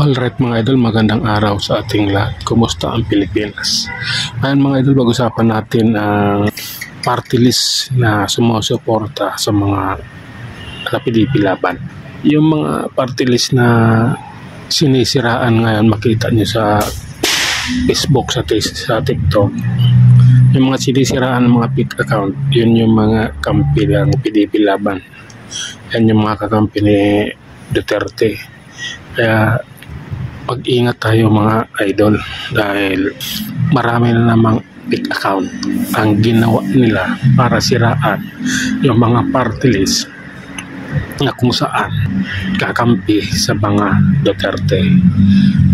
Alright mga idol, magandang araw sa ating lahat. Kumusta ang Pilipinas? Ngayon mga idol, pag-usapan natin ang party list na sumusuporta sa mga PDP laban. Yung mga party list na sinisiraan ngayon, makita nyo sa Facebook, sa TikTok. Yung mga sinisiraan ng mga fake account, yun yung mga kampi ng PDP laban. Yan yung mga kakampi ni Duterte. Kaya pag-ingat tayo mga idol dahil marami na namang fake account ang ginawa nila para siraan yung mga party list na kung saan kakampi sa mga Duterte.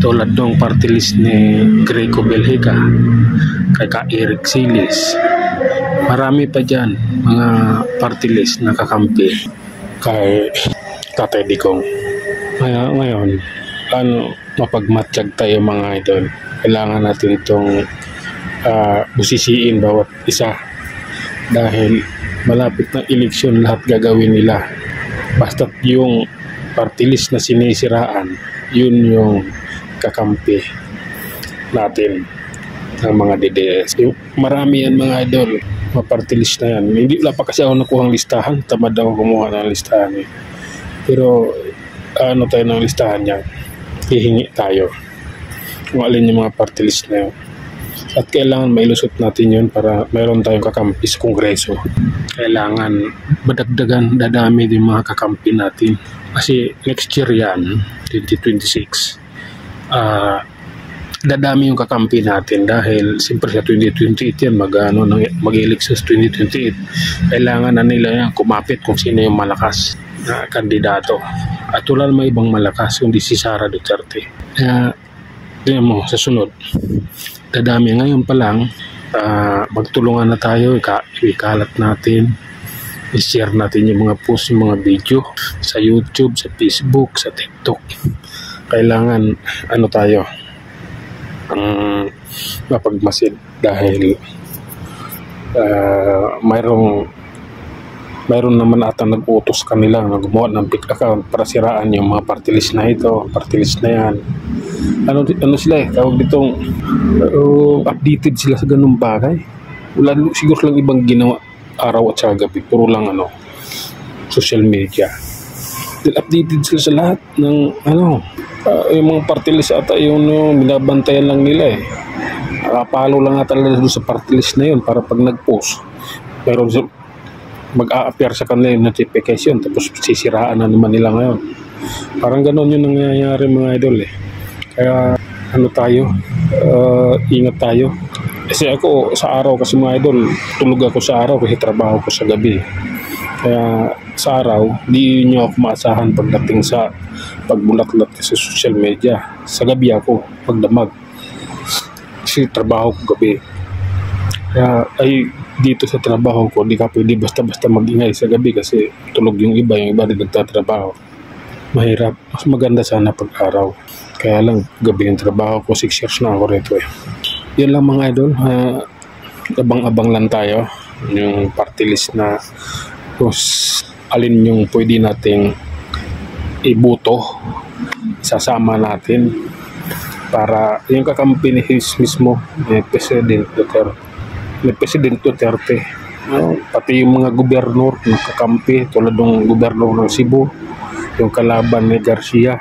Tulad ng party list ni Greco Belhica, kay Eric Silis. Marami pa dyan mga party list na kakampi kay Tatay Digong. Ngayon, mapagmatsyag tayo mga idol. Kailangan natin itong busisiin bawat isa dahil malapit na eleksyon, lahat gagawin nila. Basta yung party list na sinisiraan, yun yung kakampi natin ng mga DDS. Marami yan mga idol, mga party list na yan. Hindi wala pa kasi ako nakuhang listahan, tamad ako kumuha ng listahan eh. Pero ano tayo ng listahan yan, hihingi tayo kung alin yung mga party list na yun. At kailangan mailusot natin yun para mayroon tayong kakampi sa Kongreso. Kailangan madagdagan, dadami din mga kakampi natin. Kasi next year yan, 2026, dadami yung kakampi natin dahil siyempre sa 2028 yan, mag-election sa 2028. Kailangan na nila yan kumapit kung sino yung malakas na kandidato. At wala may ibang malakas, kundi si Sara Duterte. Kaya, tingnan mo, sa sunod, dadami ngayon pa lang, magtulungan na tayo, ikalat natin, i-share natin yung mga post, yung mga video sa YouTube, sa Facebook, sa TikTok. Kailangan, tayo, mapagmasid dahil mayroon naman ata nag-utos kanila na gumawa ng fake account para siraan yung mga party list na ito, party list na yan. Ano sila tawag ditong updated sila sa ganung bagay. Wala siguro lang ibang ginawa araw at saka gabi, puro lang social media. Then updated sila sa lahat ng yung mga party list ata yung binabantayan lang nila palo lang ata talaga sa party list na yun para pag nag-post mayroon mag-a-appear sa kanila yung notification tapos sisiraan na naman nila ngayon. Parang ganon yung nangyayari mga idol Kaya tayo, ingat tayo. Kasi ako sa araw kasi mga idol, tulog ako sa araw kasi trabaho ko sa gabi. Kaya sa araw, di nyo ako maasahan pagdating sa pagbulat-lat sa social media. Sa gabi ako, pagdamag. Kasi trabaho ko gabi. Kaya dito sa trabaho ko, di ka pwede basta-basta mag-ingay sa gabi kasi tulog yung iba din nagtatrabaho. Mahirap. Mas maganda sana pag-araw. Kaya lang, gabi yung trabaho ko, 6 years na ako rito Yan lang mga idol. Abang-abang lang tayo. Yung party list na alin yung pwede nating ibuto, sasama natin para yung kakampi ni mismo, President Duterte. Pati yung mga gobernador ng kakampi tulad ng gobernador ng Cebu, yung kalaban ni Garcia,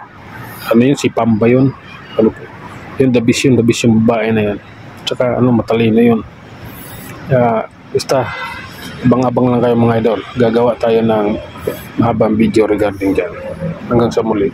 si Pamba yun, yung dabis yung babae na yan, tsaka matalino yun. Basta abang-abang lang kayo mga idol, gagawa tayo ng mahabang video regarding dyan. Hanggang sa muli.